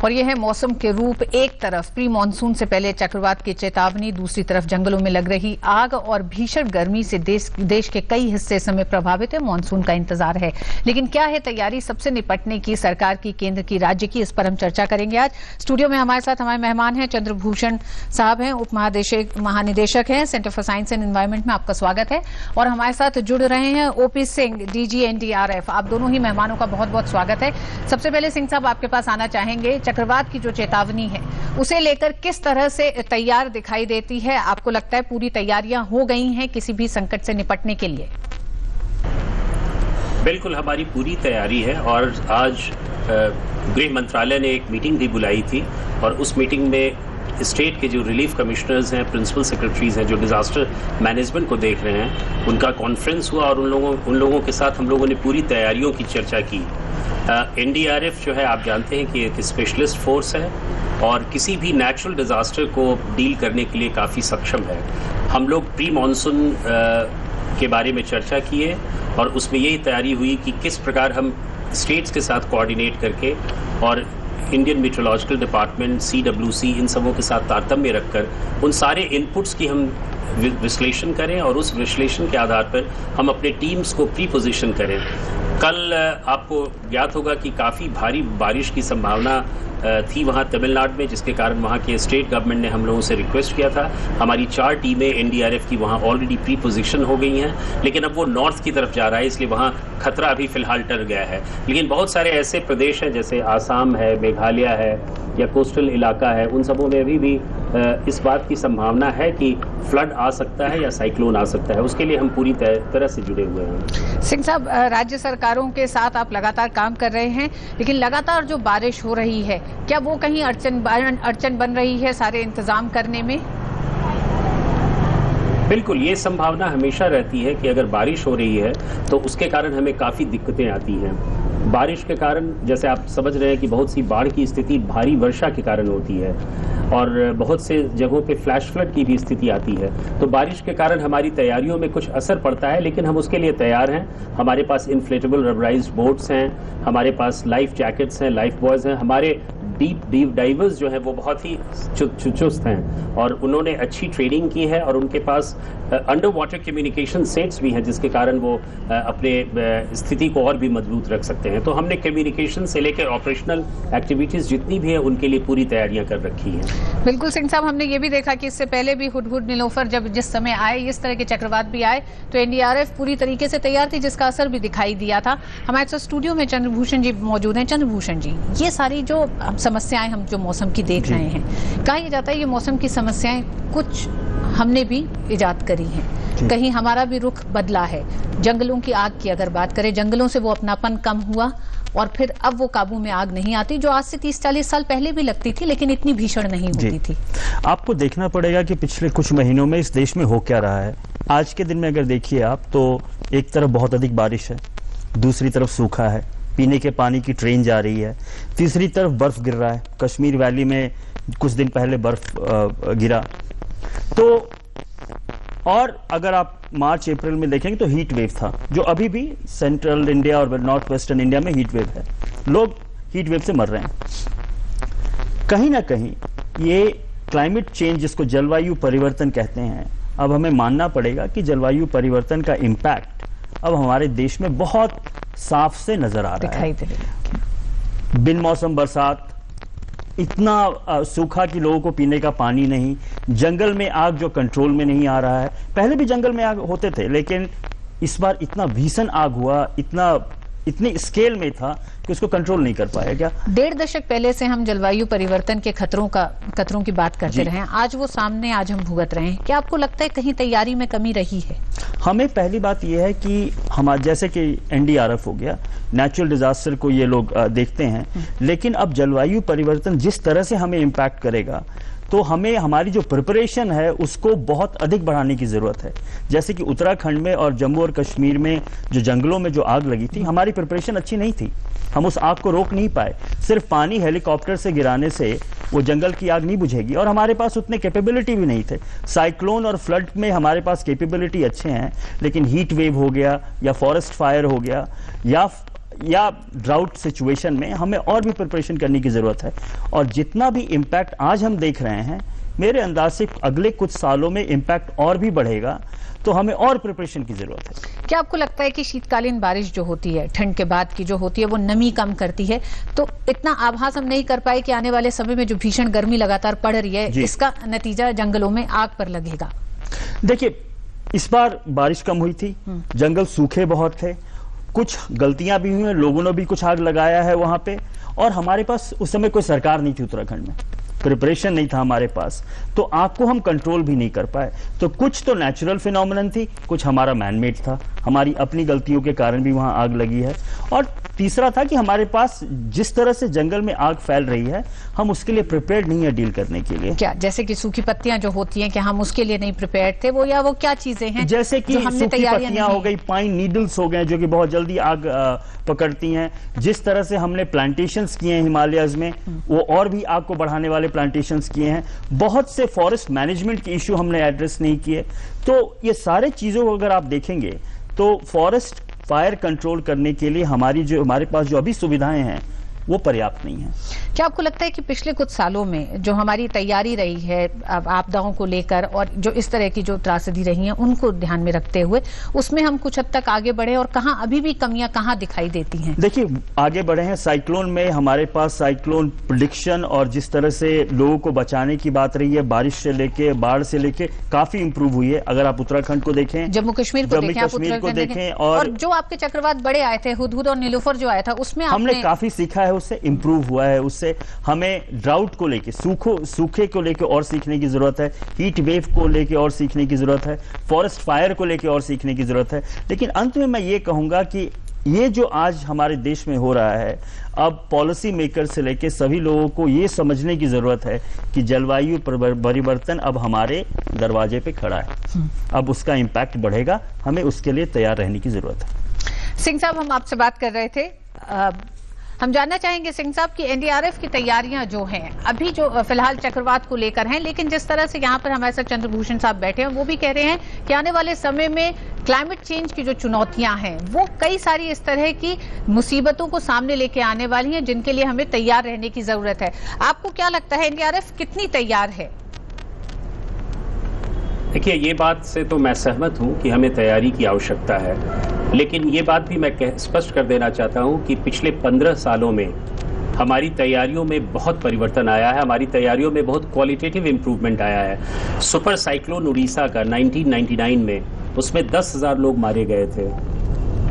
और यह है मौसम के रूप। एक तरफ प्री मानसून से पहले चक्रवात की चेतावनी, दूसरी तरफ जंगलों में लग रही आग और भीषण गर्मी से देश के कई हिस्से इस समय प्रभावित है। मानसून का इंतजार है, लेकिन क्या है तैयारी सबसे निपटने की, सरकार की, केंद्र की, राज्य की? इस पर हम चर्चा करेंगे। आज स्टूडियो में हमारे साथ हमारे मेहमान हैं, चंद्रभूषण साहब हैं, उप महानिदेशक हैं centre for science and environment में। आपका स्वागत है। और हमारे साथ जुड़ रहे हैं ओपी सिंह, डीजी एनडीआरएफ। आप दोनों ही मेहमानों का बहुत बहुत स्वागत है। सबसे पहले सिंह साहब आपके पास आना चाहेंगे, चक्रवात की जो चेतावनी है उसे लेकर किस तरह से तैयार दिखाई देती है? आपको लगता है पूरी तैयारियां हो गई हैं किसी भी संकट से निपटने के लिए? बिल्कुल, हमारी पूरी तैयारी है। और आज गृह मंत्रालय ने एक मीटिंग भी बुलाई थी और उस मीटिंग में स्टेट के जो रिलीफ कमिश्नर्स हैं, प्रिंसिपल सेक्रेटरीज हैं, जो डिजास्टर मैनेजमेंट को देख रहे हैं, उनका कॉन्फ्रेंस हुआ और उन लोगों के साथ हम लोगों ने पूरी तैयारियों की चर्चा की। एनडीआरएफ जो है, आप जानते हैं कि एक स्पेशलिस्ट फोर्स है और किसी भी नेचुरल डिजास्टर को डील करने के लिए काफ़ी सक्षम है। हम लोग प्री मानसून के बारे में चर्चा किए और उसमें यही तैयारी हुई कि किस प्रकार हम स्टेट्स के साथ कोऑर्डिनेट करके और इंडियन मीटरोलॉजिकल डिपार्टमेंट, CWC, इन सबों के साथ तारतम्य रखकर उन सारे इनपुट्स की हम विश्लेषण करें और उस विश्लेषण के आधार पर हम अपने टीम्स को प्री पोजीशन करें। कल आपको ज्ञात होगा कि काफ़ी भारी बारिश की संभावना थी वहाँ तमिलनाडु में, जिसके कारण वहाँ के स्टेट गवर्नमेंट ने हम लोगों से रिक्वेस्ट किया था। हमारी 4 टीमें एनडीआरएफ की वहाँ ऑलरेडी प्री पोजीशन हो गई हैं, लेकिन अब वो नॉर्थ की तरफ जा रहा है, इसलिए वहाँ खतरा अभी फिलहाल टल गया है। लेकिन बहुत सारे ऐसे प्रदेश हैं जैसे आसाम है, मेघालय है या कोस्टल इलाका है, उन सबों में अभी भी इस बात की संभावना है कि फ्लड आ सकता है या साइक्लोन आ सकता है। उसके लिए हम पूरी तरह से जुड़े हुए हैं। सिंह साहब, राज्य सरकारों के साथ आप लगातार काम कर रहे हैं, लेकिन लगातार जो बारिश हो रही है, क्या वो कहीं अड़चन बन रही है सारे इंतजाम करने में? बिल्कुल, ये संभावना हमेशा रहती है कि अगर बारिश हो रही है तो उसके कारण हमें काफ़ी दिक्कतें आती हैं। बारिश के कारण, जैसे आप समझ रहे हैं कि बहुत सी बाढ़ की स्थिति भारी वर्षा के कारण होती है और बहुत से जगहों पे फ्लैश फ्लड की भी स्थिति आती है। तो बारिश के कारण हमारी तैयारियों में कुछ असर पड़ता है, लेकिन हम उसके लिए तैयार हैं। हमारे पास इन्फ्लेटेबल रबराइज्ड बोट्स हैं, हमारे पास लाइफ जैकेट्स हैं, लाइफ बॉयज हैं, हमारे डीप डाइवर्स जो है वो बहुत ही चुस्त हैं और उन्होंने अच्छी ट्रेनिंग की है और उनके पास अंडर वाटर कम्युनिकेशन सेट्स भी हैं, जिसके कारण वो अपने स्थिति को और भी मजबूत रख सकते हैं। तो हमने कम्युनिकेशन से लेकर ऑपरेशनल एक्टिविटीज जितनी भी है उनके लिए पूरी तैयारियां कर रखी हैं। बिल्कुल सिंह साहब, हमने ये भी देखा कि इससे पहले भी हुडहुड, नीलोफर जब जिस समय आए, इस तरह के चक्रवात भी आए, तो एनडीआरएफ पूरी तरीके से तैयार थी, जिसका असर भी दिखाई दिया था। हमारे साथ स्टूडियो में चंद्रभूषण जी मौजूद हैं। चंद्रभूषण जी, ये सारी जो समस्याएं हम जो मौसम की देख रहे हैं, कहा जाता है ये मौसम की समस्याएं कुछ हमने भी इजाद करी हैं, कहीं हमारा भी रुख बदला है। जंगलों की आग की अगर बात करें, जंगलों से वो अपनापन कम हुआ और फिर अब वो काबू में आग नहीं आती, जो आज से 30-40 साल पहले भी लगती थी, लेकिन इतनी भीषण नहीं होती थी। आपको देखना पड़ेगा कि पिछले कुछ महीनों में इस देश में हो क्या रहा है। आज के दिन में अगर देखिए आप, तो एक तरफ बहुत अधिक बारिश है, दूसरी तरफ सूखा है, पीने के पानी की ट्रेन जा रही है, तीसरी तरफ बर्फ गिर रहा है। कश्मीर वैली में कुछ दिन पहले बर्फ गिरा। तो और अगर आप मार्च अप्रैल में देखेंगे तो हीट वेव था, जो अभी भी सेंट्रल इंडिया और नॉर्थ वेस्टर्न इंडिया में हीट वेव है। लोग हीट वेव से मर रहे हैं। कहीं ना कहीं ये क्लाइमेट चेंज, जिसको जलवायु परिवर्तन कहते हैं, अब हमें मानना पड़ेगा कि जलवायु परिवर्तन का इम्पैक्ट अब हमारे देश में बहुत साफ से नजर आ रहा है। बिन मौसम बरसात, इतना सूखा कि लोगों को पीने का पानी नहीं, जंगल में आग जो कंट्रोल में नहीं आ रहा है। पहले भी जंगल में आग होते थे, लेकिन इस बार इतना भीषण आग हुआ, इतनी स्केल में था कि उसको कंट्रोल नहीं कर पाया। क्या 1.5 दशक पहले से हम जलवायु परिवर्तन के खतरों की बात करते रहे हैं, आज वो सामने, आज हम भुगत रहे हैं। क्या आपको लगता है कहीं तैयारी में कमी रही है? हमें पहली बात यह है कि हमारे जैसे कि एनडीआरएफ हो गया, नेचुरल डिजास्टर को ये लोग देखते हैं, लेकिन अब जलवायु परिवर्तन जिस तरह से हमें इम्पैक्ट करेगा, तो हमें हमारी जो प्रिपरेशन है उसको बहुत अधिक बढ़ाने की जरूरत है। जैसे कि उत्तराखंड में और जम्मू और कश्मीर में जो जंगलों में जो आग लगी थी, हमारी प्रिपरेशन अच्छी नहीं थी, हम उस आग को रोक नहीं पाए। सिर्फ पानी हेलीकॉप्टर से गिराने से वो जंगल की आग नहीं बुझेगी और हमारे पास उतने कैपेबिलिटी भी नहीं थे। साइक्लोन और फ्लड में हमारे पास कैपेबिलिटी अच्छे हैं, लेकिन हीट वेव हो गया या फॉरेस्ट फायर हो गया या ड्राउट सिचुएशन में हमें और भी प्रिपरेशन करने की जरूरत है। और जितना भी इम्पैक्ट आज हम देख रहे हैं, मेरे अंदाज से अगले कुछ सालों में इम्पैक्ट और भी बढ़ेगा, तो हमें और प्रिपरेशन की जरूरत है। क्या आपको लगता है कि शीतकालीन बारिश जो होती है, ठंड के बाद की जो होती है, वो नमी कम करती है, तो इतना आभास हम नहीं कर पाए कि आने वाले समय में जो भीषण गर्मी लगातार पड़ रही है, इसका नतीजा जंगलों में आग पर लगेगा? देखिए, इस बार बारिश कम हुई थी, जंगल सूखे बहुत थे, कुछ गलतियां भी हुई हैं, लोगों ने भी कुछ आग लगाया है वहां पे, और हमारे पास उस समय कोई सरकार नहीं थी उत्तराखंड में, प्रिपरेशन नहीं था हमारे पास, तो आग को हम कंट्रोल भी नहीं कर पाए। तो कुछ तो नेचुरल फिनोमिनन थी, कुछ हमारा मैनमेड था, हमारी अपनी गलतियों के कारण भी वहां आग लगी है। और तीसरा था कि हमारे पास जिस तरह से जंगल में आग फैल रही है, हम उसके लिए प्रिपेयर्ड नहीं है डील करने के लिए। क्या जैसे कि सूखी पत्तियां जो होती हैं, क्या हम उसके लिए नहीं प्रिपेयर्ड थे? वो या वो क्या चीजें हैं जैसे कि सूखी पत्तियां हो गई, पाइन नीडल्स हो गए जो कि बहुत जल्दी आग पकड़ती हैं, जिस तरह से हमने प्लांटेशंस किए हैं हिमालयज में, वो और भी आग को बढ़ाने वाले प्लांटेशंस किए हैं। बहुत से फॉरेस्ट मैनेजमेंट के इश्यू हमने एड्रेस नहीं किए। तो ये सारे चीजों को अगर आप देखेंगे तो फॉरेस्ट फायर कंट्रोल करने के लिए हमारे पास जो अभी सुविधाएं हैं वो पर्याप्त नहीं है। क्या आपको लगता है कि पिछले कुछ सालों में जो हमारी तैयारी रही है आपदाओं को लेकर, और जो इस तरह की जो त्रासदी रही हैं उनको ध्यान में रखते हुए, उसमें हम कुछ हद तक आगे बढ़े, और कहां अभी भी कमियां कहां दिखाई देती हैं? देखिए, आगे बढ़े हैं। साइक्लोन में हमारे पास साइक्लोन प्रेडिक्शन और जिस तरह से लोगों को बचाने की बात रही है, बारिश से लेके बाढ़ से लेके काफी इंप्रूव हुई है। अगर आप उत्तराखंड को देखें, जम्मू कश्मीर को देखें, और जो आपके चक्रवात बड़े आए थे, हुदहुद और नीलोफर जो आया था, उसमें हमने काफी सीखा है, उससे इंप्रूव हुआ है। उससे हमें ड्राउट को लेके, सूखे को लेके और सीखने की जरूरत है, हीट वेव को लेके और सीखने की जरूरत है, फॉरेस्ट फायर को लेके और सीखने की जरूरत है। लेकिन अंत में मैं ये कहूंगा कि ये जो आज हमारे देश में हो रहा है, अब पॉलिसी मेकर से लेके सभी लोगों को ये समझने की जरूरत है कि जलवायु परिवर्तन अब हमारे दरवाजे पे खड़ा है, अब उसका इंपैक्ट बढ़ेगा, हमें उसके लिए तैयार रहने की जरूरत है। सिंह साहब, हम आपसे बात कर रहे थे, हम जानना चाहेंगे सिंह साहब की एनडीआरएफ की तैयारियां जो हैं अभी, जो फिलहाल चक्रवात को लेकर हैं, लेकिन जिस तरह से यहाँ पर हमारे साथ चंद्रभूषण साहब बैठे हैं, वो भी कह रहे हैं कि आने वाले समय में क्लाइमेट चेंज की जो चुनौतियां हैं, वो कई सारी इस तरह की मुसीबतों को सामने लेके आने वाली हैं, जिनके लिए हमें तैयार रहने की जरूरत है। आपको क्या लगता है, एनडीआरएफ कितनी तैयार है? देखिए, ये बात से तो मैं सहमत हूं कि हमें तैयारी की आवश्यकता है, लेकिन ये बात भी मैं स्पष्ट कर देना चाहता हूं कि पिछले 15 सालों में हमारी तैयारियों में बहुत परिवर्तन आया है, हमारी तैयारियों में बहुत क्वालिटेटिव इंप्रूवमेंट आया है। सुपर साइक्लोन उड़ीसा का 1999 में, उसमें 10,000 लोग मारे गए थे।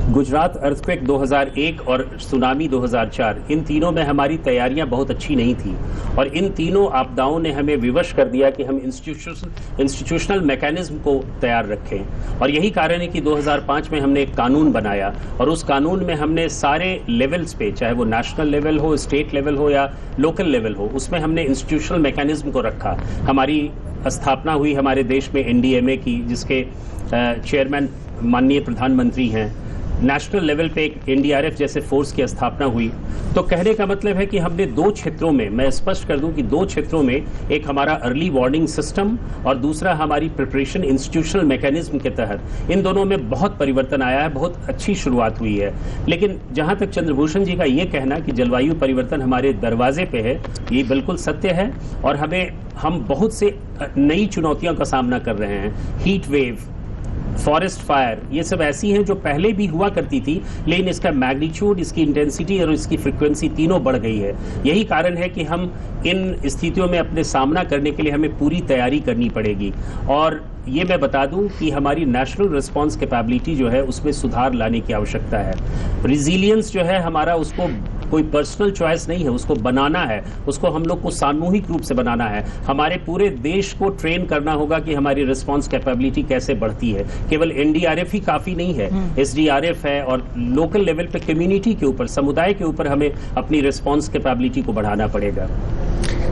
गुजरात अर्थक्वेक 2001 और सुनामी 2004, इन तीनों में हमारी तैयारियां बहुत अच्छी नहीं थी, और इन तीनों आपदाओं ने हमें विवश कर दिया कि हम इंस्टीट्यूशनल मैकेनिज्म को तैयार रखें। और यही कारण है कि 2005 में हमने एक कानून बनाया, और उस कानून में हमने सारे लेवल्स पे, चाहे वो नेशनल लेवल हो, स्टेट लेवल हो या लोकल लेवल हो, उसमें हमने इंस्टीट्यूशनल मैकेनिज्म को रखा। हमारी स्थापना हुई हमारे देश में एनडीएमए की, जिसके चेयरमैन माननीय प्रधानमंत्री हैं। नेशनल लेवल पे एक एनडीआरएफ जैसे फोर्स की स्थापना हुई। तो कहने का मतलब है कि हमने 2 क्षेत्रों में, मैं स्पष्ट कर दूं कि 2 क्षेत्रों में, एक हमारा अर्ली वार्निंग सिस्टम और दूसरा हमारी प्रिपरेशन इंस्टीट्यूशनल मैकेनिज्म के तहत, इन दोनों में बहुत परिवर्तन आया है, बहुत अच्छी शुरुआत हुई है। लेकिन जहां तक चंद्रभूषण जी का ये कहना कि जलवायु परिवर्तन हमारे दरवाजे पे है, ये बिल्कुल सत्य है, और हम बहुत से नई चुनौतियों का सामना कर रहे हैं। हीट वेव, फॉरेस्ट फायर, ये सब ऐसी हैं जो पहले भी हुआ करती थी, लेकिन इसका मैग्नीट्यूड, इसकी इंटेंसिटी और इसकी फ्रीक्वेंसी तीनों बढ़ गई है। यही कारण है कि हम इन स्थितियों में अपने सामना करने के लिए हमें पूरी तैयारी करनी पड़ेगी। और ये मैं बता दूं कि हमारी नेशनल रिस्पांस कैपेबिलिटी जो है, उसमें सुधार लाने की आवश्यकता है। रिजिलियंस जो है हमारा, उसको कोई पर्सनल चॉइस नहीं है, उसको बनाना है, उसको हम लोग को सामूहिक रूप से बनाना है। हमारे पूरे देश को ट्रेन करना होगा कि हमारी रिस्पांस कैपेबिलिटी कैसे बढ़ती है। केवल एनडीआरएफ ही काफी नहीं है, एसडीआरएफ है, और लोकल लेवल पे कम्युनिटी के ऊपर, समुदाय के ऊपर हमें अपनी रिस्पांस कैपेबिलिटी को बढ़ाना पड़ेगा।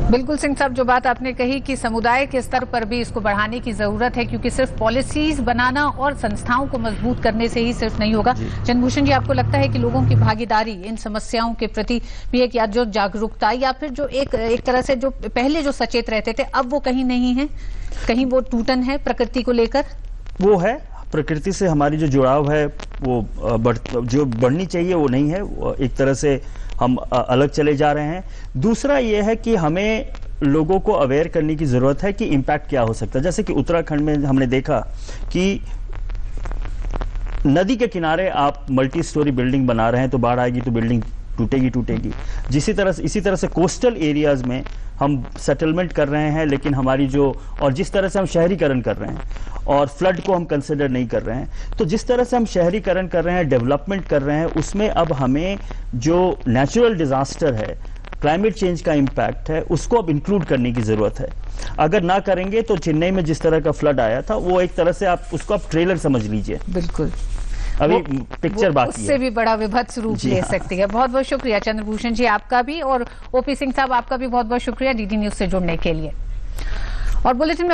बिल्कुल सिंह साहब, जो बात आपने कही कि समुदाय के स्तर पर भी इसको बढ़ाने की जरूरत है, क्योंकि सिर्फ पॉलिसीज बनाना और संस्थाओं को मजबूत करने से ही सिर्फ नहीं होगा। चंद्रभूषण जी, आपको लगता है कि लोगों की भागीदारी इन समस्याओं के प्रति भी एक, या जो जागरूकता, या फिर जो एक तरह से जो पहले जो सचेत रहते थे, अब वो कहीं नहीं है, कहीं वो टूटन है प्रकृति को लेकर? वो है, प्रकृति से हमारी जो जुड़ाव है वो जो बढ़नी चाहिए वो नहीं है, एक तरह से हम अलग चले जा रहे हैं। दूसरा ये है कि हमें लोगों को अवेयर करने की जरूरत है कि इम्पैक्ट क्या हो सकता है। जैसे कि उत्तराखंड में हमने देखा कि नदी के किनारे आप मल्टी स्टोरी बिल्डिंग बना रहे हैं तो बाढ़ आएगी तो बिल्डिंग टूटेगी। इसी तरह से कोस्टल एरियाज में हम सेटलमेंट कर रहे हैं, लेकिन हमारी और जिस तरह से हम शहरीकरण कर रहे हैं और फ्लड को हम कंसिडर नहीं कर रहे हैं, तो जिस तरह से हम शहरीकरण कर रहे हैं, डेवलपमेंट कर रहे हैं, उसमें अब हमें जो नेचुरल डिजास्टर है, क्लाइमेट चेंज का इम्पैक्ट है, उसको अब इंक्लूड करने की जरूरत है। अगर ना करेंगे तो चेन्नई में जिस तरह का फ्लड आया था वो एक तरह से आप उसको ट्रेलर समझ लीजिए। बिल्कुल, अभी पिक्चर बाकी है, उससे भी बड़ा विभत्स रूप ले सकती है। बहुत बहुत शुक्रिया चंद्रभूषण जी आपका भी, और ओपी सिंह साहब आपका भी बहुत बहुत शुक्रिया डीडी न्यूज से जुड़ने के लिए। और बुलेटिन में